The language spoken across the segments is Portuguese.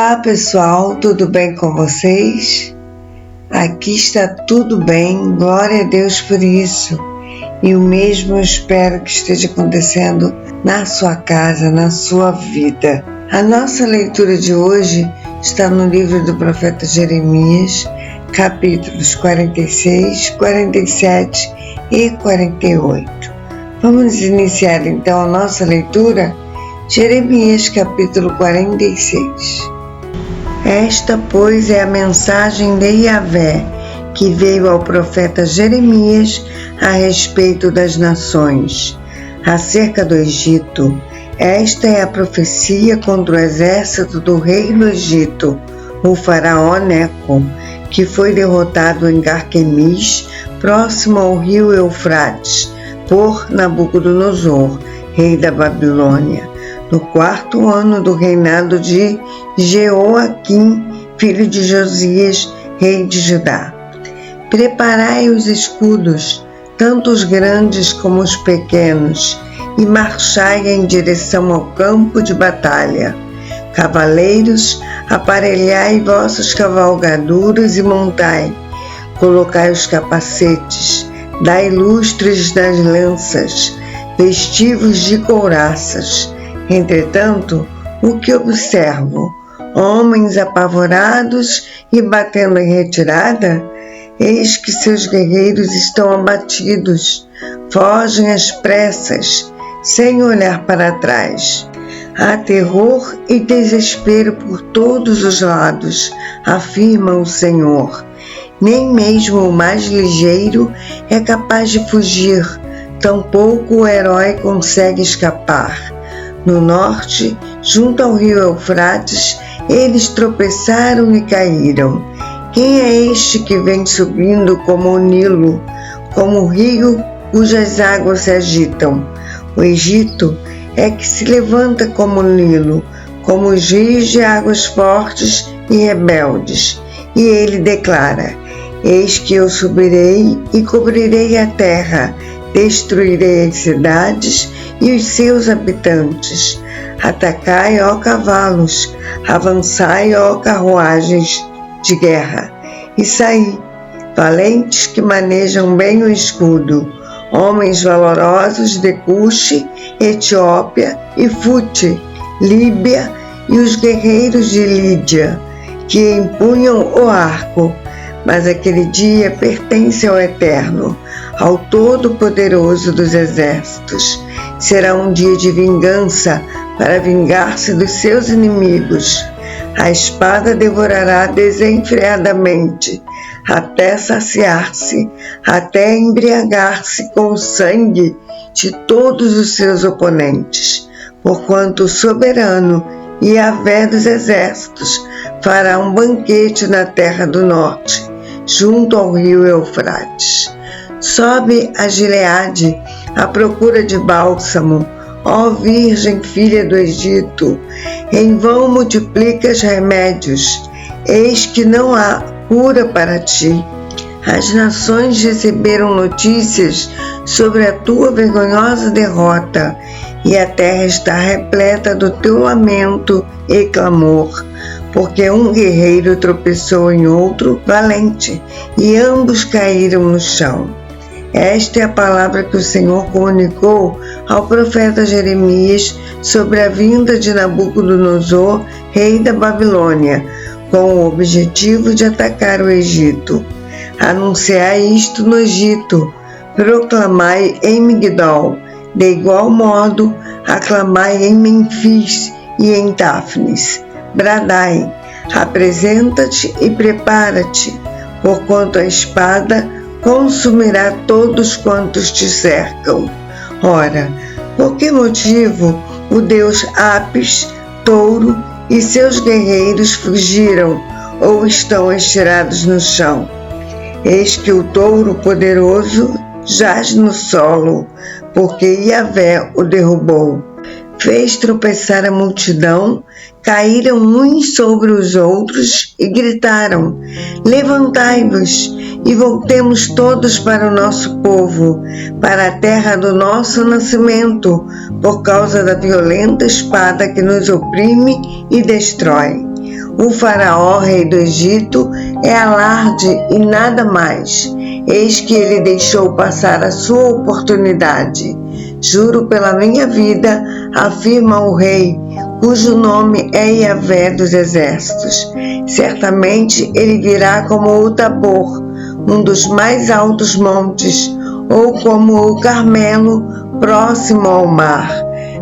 Olá pessoal, tudo bem com vocês? Aqui está tudo bem, glória a Deus por isso. E o mesmo eu espero que esteja acontecendo na sua casa, na sua vida. A nossa leitura de hoje está no livro do profeta Jeremias, capítulos 46, 47 e 48. Vamos iniciar então a nossa leitura? Jeremias capítulo 46. Esta, pois, é a mensagem de Yahvé, que veio ao profeta Jeremias a respeito das nações. Acerca do Egito, esta é a profecia contra o exército do rei do Egito, o faraó Neco, que foi derrotado em Carquemis, próximo ao rio Eufrates, por Nabucodonosor, rei da Babilônia, no 4º ano do reinado de Jeoaquim, filho de Josias, rei de Judá. Preparai os escudos, tanto os grandes como os pequenos, e marchai em direção ao campo de batalha. Cavaleiros, aparelhai vossas cavalgaduras e montai. Colocai os capacetes, dai lustres nas lanças, vestivos de couraças. Entretanto, o que observo? Homens apavorados e batendo em retirada? Eis que seus guerreiros estão abatidos, fogem às pressas, sem olhar para trás. Há terror e desespero por todos os lados, afirma o Senhor. Nem mesmo o mais ligeiro é capaz de fugir, tampouco o herói consegue escapar. No norte, junto ao rio Eufrates, eles tropeçaram e caíram. Quem é este que vem subindo como o Nilo, como o rio cujas águas se agitam? O Egito é que se levanta como o Nilo, como os rios de águas fortes e rebeldes. E ele declara: eis que eu subirei e cobrirei a terra, destruirei as cidades e os seus habitantes. Atacai, ó cavalos, avançai, ó carruagens de guerra, e saí, valentes que manejam bem o escudo, homens valorosos de Cuxi, Etiópia e Fute, Líbia e os guerreiros de Lídia, que empunham o arco. Mas aquele dia pertence ao Eterno, ao Todo-Poderoso dos Exércitos. Será um dia de vingança para vingar-se dos seus inimigos. A espada devorará desenfreadamente, até saciar-se, até embriagar-se com o sangue de todos os seus oponentes, porquanto o soberano Yahvé dos exércitos fará um banquete na terra do norte, junto ao rio Eufrates. Sobe a Gileade à procura de bálsamo, ó Virgem filha do Egito, em vão multiplicas remédios, eis que não há cura para ti. As nações receberam notícias sobre a tua vergonhosa derrota, e a terra está repleta do teu lamento e clamor, porque um guerreiro tropeçou em outro valente, e ambos caíram no chão. Esta é a palavra que o Senhor comunicou ao profeta Jeremias sobre a vinda de Nabucodonosor, rei da Babilônia, com o objetivo de atacar o Egito. Anunciai isto no Egito, proclamai em Migdol, de igual modo aclamai em Memfis e em Táfnis. Bradai, apresenta-te e prepara-te, porquanto a espada consumirá todos quantos te cercam. Ora, por que motivo o deus Apis, touro, e seus guerreiros fugiram ou estão estirados no chão? Eis que o touro poderoso jaz no solo, porque Yahvé o derrubou. Fez tropeçar a multidão, caíram uns sobre os outros e gritaram: levantai-vos e voltemos todos para o nosso povo, para a terra do nosso nascimento, por causa da violenta espada que nos oprime e destrói. O faraó, rei do Egito, é alarde e nada mais. Eis que ele deixou passar a sua oportunidade. Juro pela minha vida, afirma o rei, cujo nome é Yahvé dos exércitos. Certamente ele virá como o Tabor, um dos mais altos montes, ou como o Carmelo, próximo ao mar.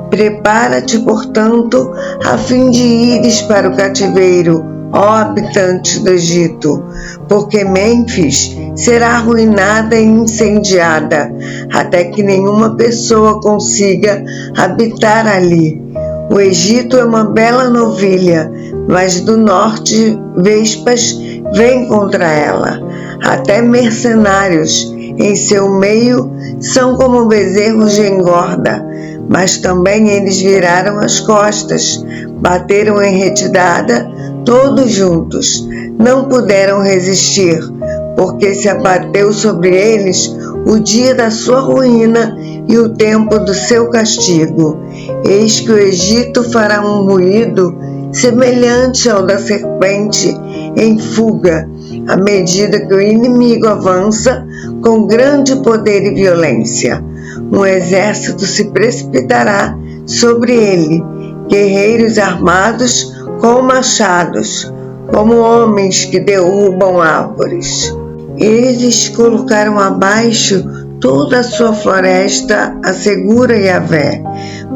Prepara-te, portanto, a fim de ires para o cativeiro, ó habitantes do Egito, porque Mênfis será arruinada e incendiada, até que nenhuma pessoa consiga habitar ali. O Egito é uma bela novilha, mas do norte vespas vêm contra ela. Até mercenários em seu meio são como bezerros de engorda, mas também eles viraram as costas, bateram em retirada, todos juntos. Não puderam resistir, porque se abateu sobre eles o dia da sua ruína e o tempo do seu castigo. Eis que o Egito fará um ruído semelhante ao da serpente em fuga, à medida que o inimigo avança com grande poder e violência. Um exército se precipitará sobre ele, guerreiros armados com machados, como homens que derrubam árvores. Eles colocaram abaixo toda a sua floresta, assegura Yahvé.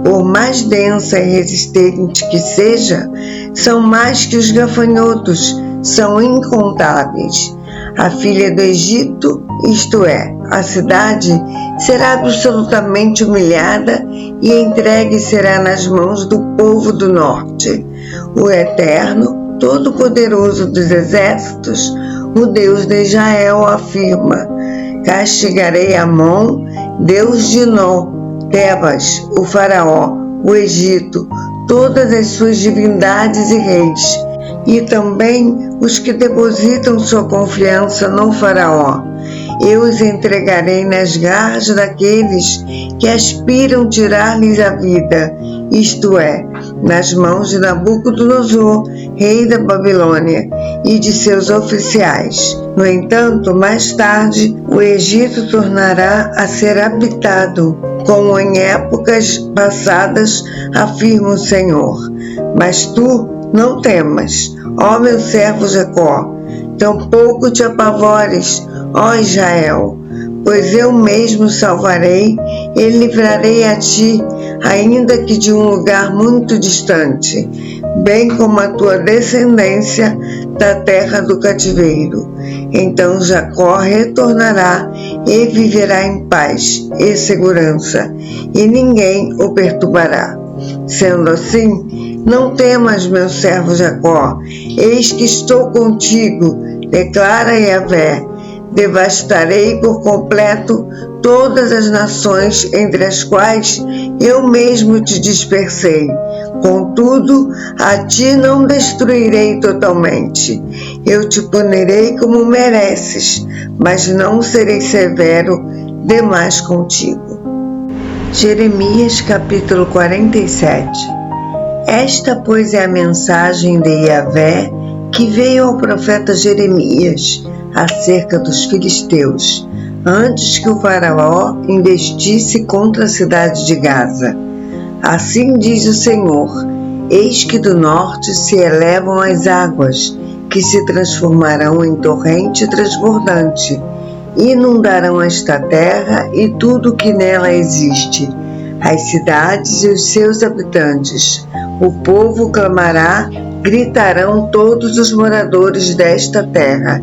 Por mais densa e resistente que seja, são mais que os gafanhotos, são incontáveis. A filha do Egito, isto é, a cidade, será absolutamente humilhada e entregue será nas mãos do povo do norte. O Eterno, Todo-Poderoso dos Exércitos, o Deus de Israel, afirma: castigarei Amon, Deus de nó, Tebas, o faraó, o Egito, todas as suas divindades e reis, e também os que depositam sua confiança no faraó. Eu os entregarei nas garras daqueles que aspiram tirar-lhes a vida, isto é, nas mãos de Nabucodonosor, rei da Babilônia, e de seus oficiais. No entanto, mais tarde, o Egito tornará a ser habitado, como em épocas passadas, afirma o Senhor. Mas tu não temas, ó meu servo Jacó, tampouco te apavores, ó Israel, pois eu mesmo salvarei e livrarei a ti, ainda que de um lugar muito distante, bem como a tua descendência da terra do cativeiro. Então Jacó retornará e viverá em paz e segurança, e ninguém o perturbará. Sendo assim, não temas, meu servo Jacó, eis que estou contigo, declara Yahvé. Devastarei por completo todas as nações entre as quais eu mesmo te dispersei. Contudo, a ti não destruirei totalmente. Eu te punirei como mereces, mas não serei severo demais contigo. Jeremias capítulo 47. Esta, pois, é a mensagem de Yahvé que veio ao profeta Jeremias acerca dos filisteus, antes que o faraó investisse contra a cidade de Gaza. Assim diz o Senhor: eis que do norte se elevam as águas, que se transformarão em torrente transbordante, inundarão esta terra e tudo o que nela existe, as cidades e os seus habitantes. O povo clamará, gritarão todos os moradores desta terra,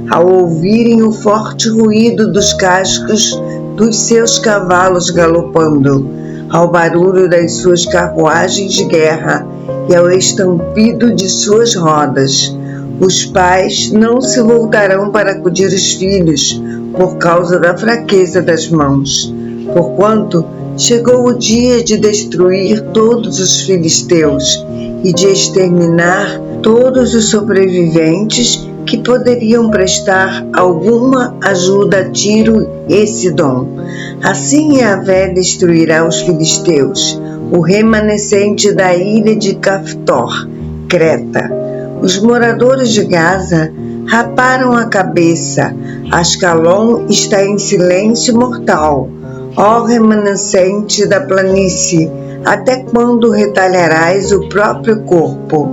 ao ouvirem o forte ruído dos cascos dos seus cavalos galopando, ao barulho das suas carruagens de guerra e ao estampido de suas rodas. Os pais não se voltarão para acudir os filhos por causa da fraqueza das mãos, porquanto chegou o dia de destruir todos os filisteus e de exterminar todos os sobreviventes que poderiam prestar alguma ajuda a Tiro e Sidom. Assim Yahvé destruirá os filisteus, o remanescente da ilha de Caftor, Creta. Os moradores de Gaza raparam a cabeça. Ascalon está em silêncio mortal. Ó remanescente da planície, até quando retalharás o próprio corpo?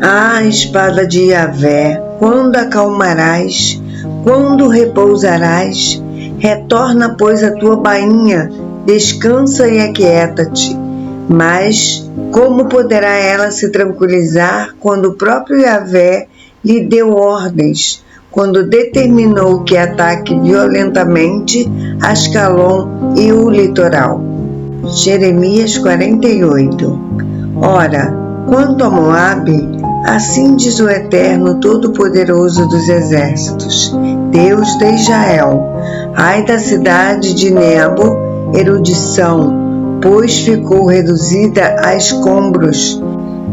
Ah, espada de Yahvé, quando acalmarás? Quando repousarás? Retorna, pois, a tua bainha, descansa e aquieta-te. Mas como poderá ela se tranquilizar quando o próprio Yahvé lhe deu ordens, quando determinou que ataque violentamente Ascalon e o litoral? Jeremias 48. Ora, quanto a Moabe, assim diz o Eterno Todo-Poderoso dos Exércitos, Deus de Israel: ai da cidade de Nebo, erudição, pois ficou reduzida a escombros.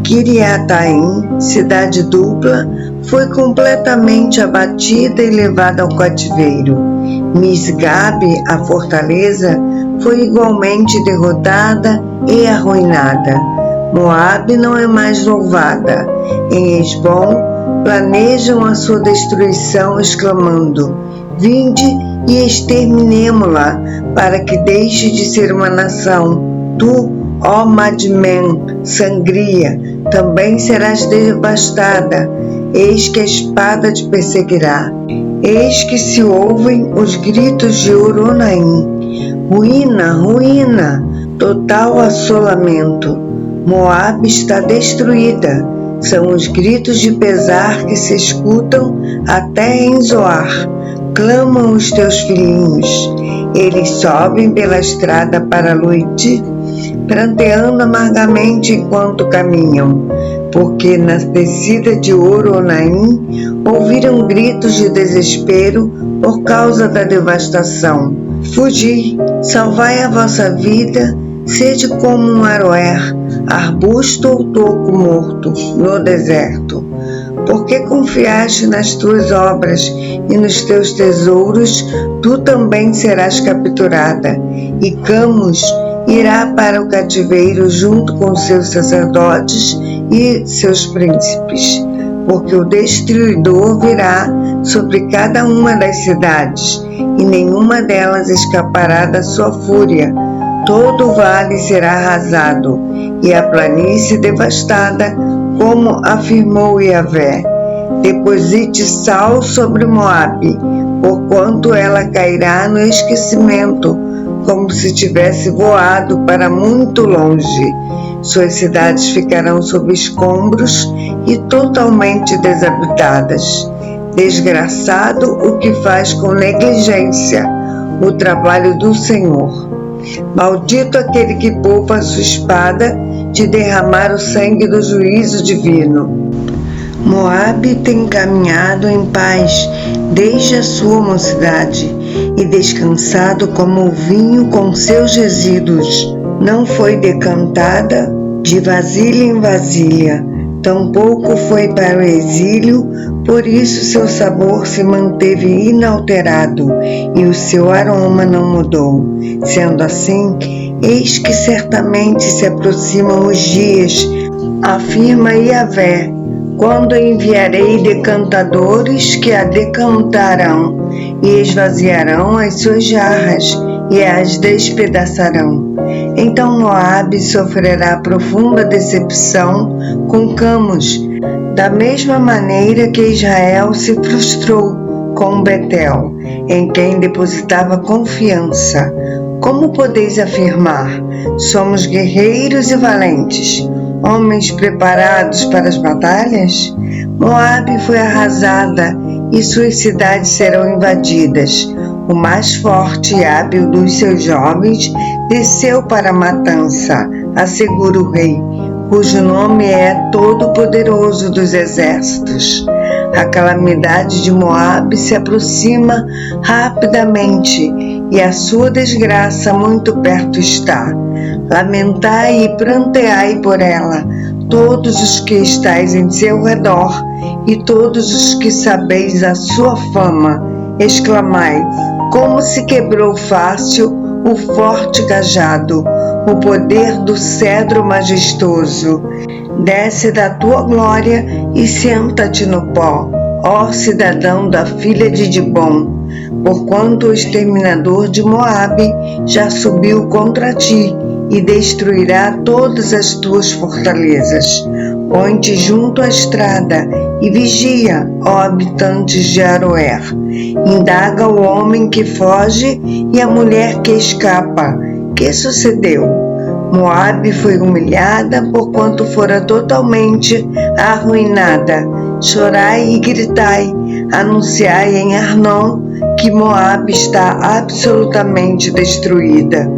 Kiriataim, cidade dupla, foi completamente abatida e levada ao cativeiro. Misgabe, a fortaleza, foi igualmente derrotada e arruinada. Moabe não é mais louvada. Em Esbom planejam a sua destruição, exclamando: vinde e exterminemo-la, para que deixe de ser uma nação. Tu, ó Madmen, sangria, também serás devastada. Eis que a espada te perseguirá. Eis que se ouvem os gritos de Oronaim. Ruína, ruína, total assolamento. Moabe está destruída. São os gritos de pesar que se escutam até em Zoar. Clamam os teus filhinhos. Eles sobem pela estrada para Luiti, pranteando amargamente enquanto caminham, porque na descida de Oronaim ouviram gritos de desespero por causa da devastação. Fugi, salvai a vossa vida, sede como um aroer, arbusto ou toco morto no deserto. Porque confiaste nas tuas obras e nos teus tesouros, tu também serás capturada, e Camus irá para o cativeiro junto com seus sacerdotes e seus príncipes, porque o destruidor virá sobre cada uma das cidades, e nenhuma delas escapará da sua fúria. Todo o vale será arrasado, e a planície devastada, como afirmou Yahvé. Deposite sal sobre Moabe, porquanto ela cairá no esquecimento, como se tivesse voado para muito longe. Suas cidades ficarão sob escombros e totalmente desabitadas. Desgraçado o que faz com negligência o trabalho do Senhor. Maldito aquele que poupa a sua espada de derramar o sangue do juízo divino. Moabe tem caminhado em paz desde a sua mocidade e descansado como o vinho com seus resíduos. Não foi decantada de vasilha em vasilha, tampouco foi para o exílio, por isso seu sabor se manteve inalterado e o seu aroma não mudou. Sendo assim, eis que certamente se aproximam os dias, afirma Yahvé, quando enviarei decantadores que a decantarão e esvaziarão as suas jarras e as despedaçarão. Então Moabe sofrerá profunda decepção com Camus, da mesma maneira que Israel se frustrou com Betel, em quem depositava confiança. Como podeis afirmar: somos guerreiros e valentes, homens preparados para as batalhas? Moabe foi arrasada e suas cidades serão invadidas. O mais forte e hábil dos seus jovens desceu para a matança, assegura o rei, cujo nome é Todo-Poderoso dos Exércitos. A calamidade de Moabe se aproxima rapidamente e a sua desgraça muito perto está. Lamentai e pranteai por ela, todos os que estáis em seu redor e todos os que sabeis a sua fama. Exclamai: como se quebrou fácil o forte cajado, o poder do cedro majestoso. Desce da tua glória e senta-te no pó, ó cidadão da filha de Dibom, porquanto o exterminador de Moabe já subiu contra ti e destruirá todas as tuas fortalezas. Põe-te junto à estrada e vigia, ó habitantes de Aroer. Indaga o homem que foge e a mulher que escapa. Que sucedeu? Moabe foi humilhada porquanto fora totalmente arruinada. Chorai e gritai, anunciai em Arnon que Moabe está absolutamente destruída.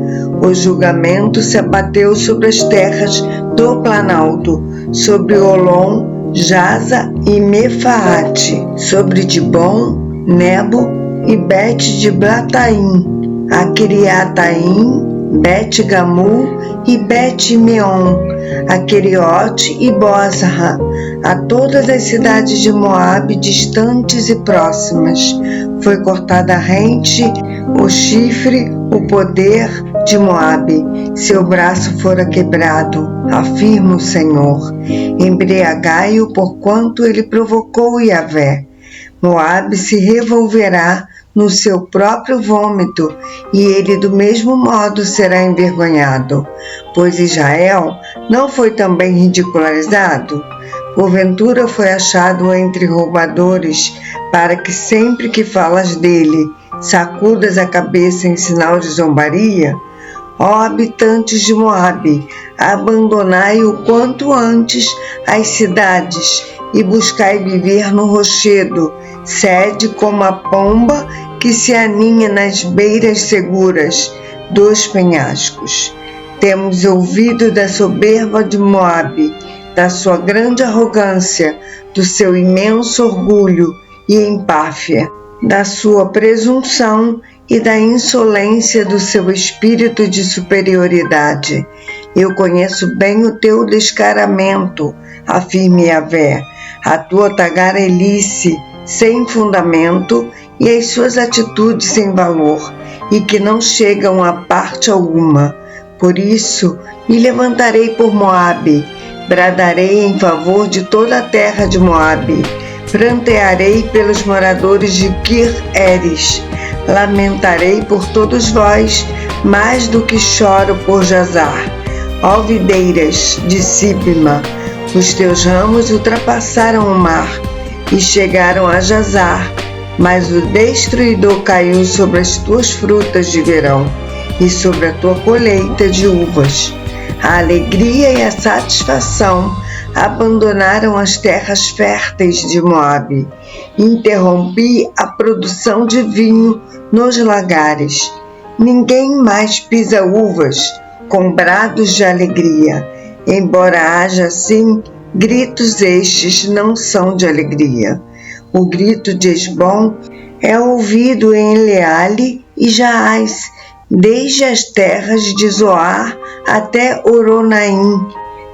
O julgamento se abateu sobre as terras do Planalto, sobre Olom, Jaza e Mefaate, sobre Dibom, Nebo e Bet-de-Blataim, a Kiriataim, Bet-Gamul e Bet-Meon, a Queriote e Bozra, a todas as cidades de Moabe distantes e próximas. Foi cortada a rente, o chifre, o poder de Moabe, seu braço fora quebrado, afirma o Senhor. Embriagai-o porquanto ele provocou Yahvé. Moabe se revolverá no seu próprio vômito, e ele do mesmo modo será envergonhado. Pois Israel não foi também ridicularizado? Porventura foi achado entre roubadores, para que sempre que falas dele, sacudas a cabeça em sinal de zombaria? Ó habitantes de Moabe, abandonai o quanto antes as cidades e buscai viver no rochedo, sede como a pomba que se aninha nas beiras seguras dos penhascos. Temos ouvido da soberba de Moabe, da sua grande arrogância, do seu imenso orgulho e empáfia, da sua presunção e da insolência do seu espírito de superioridade. Eu conheço bem o teu descaramento, afirma Yahvé, a tua tagarelice sem fundamento e as suas atitudes sem valor, e que não chegam a parte alguma. Por isso, me levantarei por Moabe, bradarei em favor de toda a terra de Moabe, prantearei pelos moradores de Kir-Eres, lamentarei por todos vós, mais do que choro por Jazar. Ó videiras de Sibma, os teus ramos ultrapassaram o mar e chegaram a Jazar, mas o destruidor caiu sobre as tuas frutas de verão e sobre a tua colheita de uvas. A alegria e a satisfação abandonaram as terras férteis de Moabe. Interrompi a produção de vinho nos lagares. Ninguém mais pisa uvas com brados de alegria. Embora haja assim, gritos estes não são de alegria. O grito de Esbom é ouvido em Eleale e Jaaz, desde as terras de Zoar até Oronaim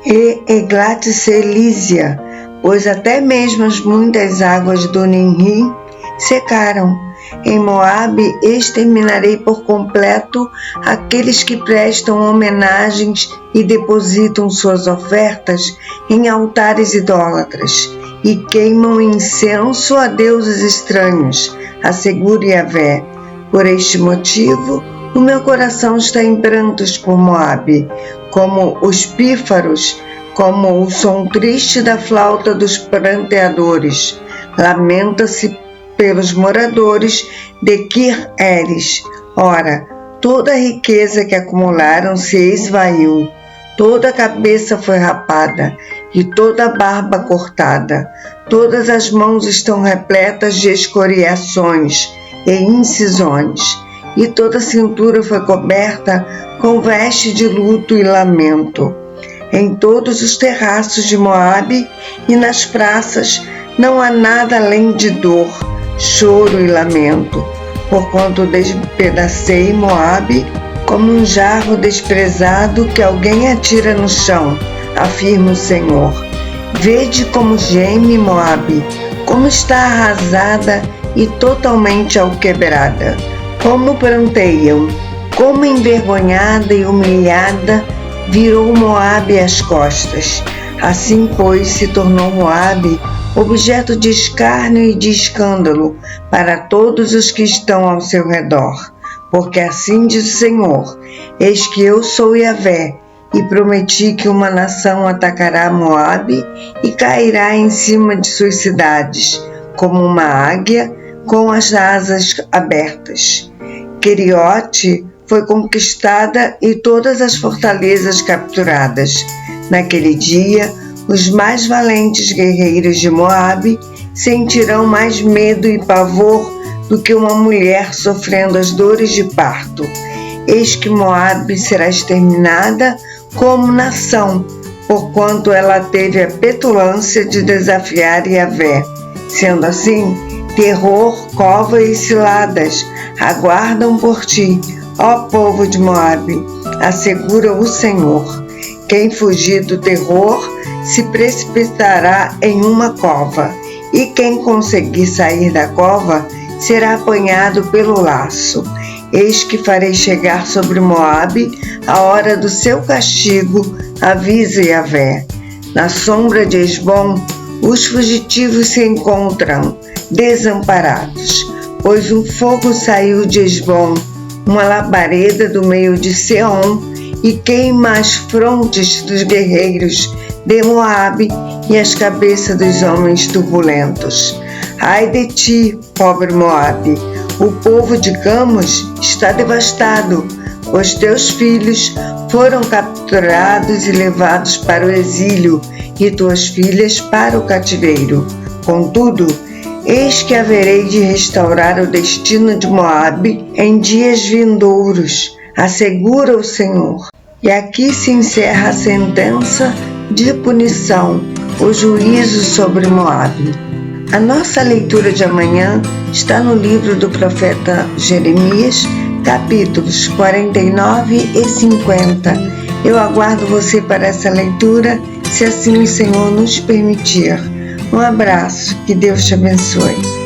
e Eglat-Selísia, pois até mesmo as muitas águas do Ninrim secaram. Em Moabe exterminarei por completo aqueles que prestam homenagens e depositam suas ofertas em altares idólatras e queimam incenso a deuses estranhos, assegura Yahvé. Por este motivo, o meu coração está em prantos por Moabe, como os pífaros, como o som triste da flauta dos pranteadores. Lamenta-se pelos moradores de Kir-Eres. Ora, toda a riqueza que acumularam se esvaiu, toda a cabeça foi rapada e toda a barba cortada. Todas as mãos estão repletas de escoriações e incisões, e toda a cintura foi coberta com veste de luto e lamento. Em todos os terraços de Moabe e nas praças não há nada além de dor, choro e lamento, porquanto despedacei Moabe como um jarro desprezado que alguém atira no chão, afirma o Senhor. Vede como geme Moabe, como está arrasada e totalmente alquebrada, como pranteiam, como envergonhada e humilhada virou Moabe as costas. Assim, pois, se tornou Moabe objeto de escárnio e de escândalo para todos os que estão ao seu redor. Porque assim diz o Senhor: eis que eu sou Yahvé, e prometi que uma nação atacará Moabe e cairá em cima de suas cidades, como uma águia com as asas abertas. Queriote foi conquistada e todas as fortalezas capturadas. Naquele dia, os mais valentes guerreiros de Moabe sentirão mais medo e pavor do que uma mulher sofrendo as dores de parto. Eis que Moabe será exterminada como nação, porquanto ela teve a petulância de desafiar Yahvé. Sendo assim, terror, cova e ciladas aguardam por ti, ó povo de Moabe, assegura o Senhor. Quem fugir do terror se precipitará em uma cova, e quem conseguir sair da cova será apanhado pelo laço. Eis que farei chegar sobre Moabe a hora do seu castigo, avisa Yahvé. Na sombra de Esbom, os fugitivos se encontram desamparados, pois um fogo saiu de Esbom, uma labareda do meio de Seom, e queima as frontes dos guerreiros de Moabe e as cabeças dos homens turbulentos. Ai de ti, pobre Moabe! O povo de Camos está devastado, pois teus filhos foram capturados e levados para o exílio, e tuas filhas para o cativeiro. Contudo, eis que haverei de restaurar o destino de Moabe em dias vindouros, assegura o Senhor. E aqui se encerra a sentença de punição, o juízo sobre Moabe. A nossa leitura de amanhã está no livro do profeta Jeremias, capítulos 49 e 50. Eu aguardo você para essa leitura, se assim o Senhor nos permitir. Um abraço, que Deus te abençoe.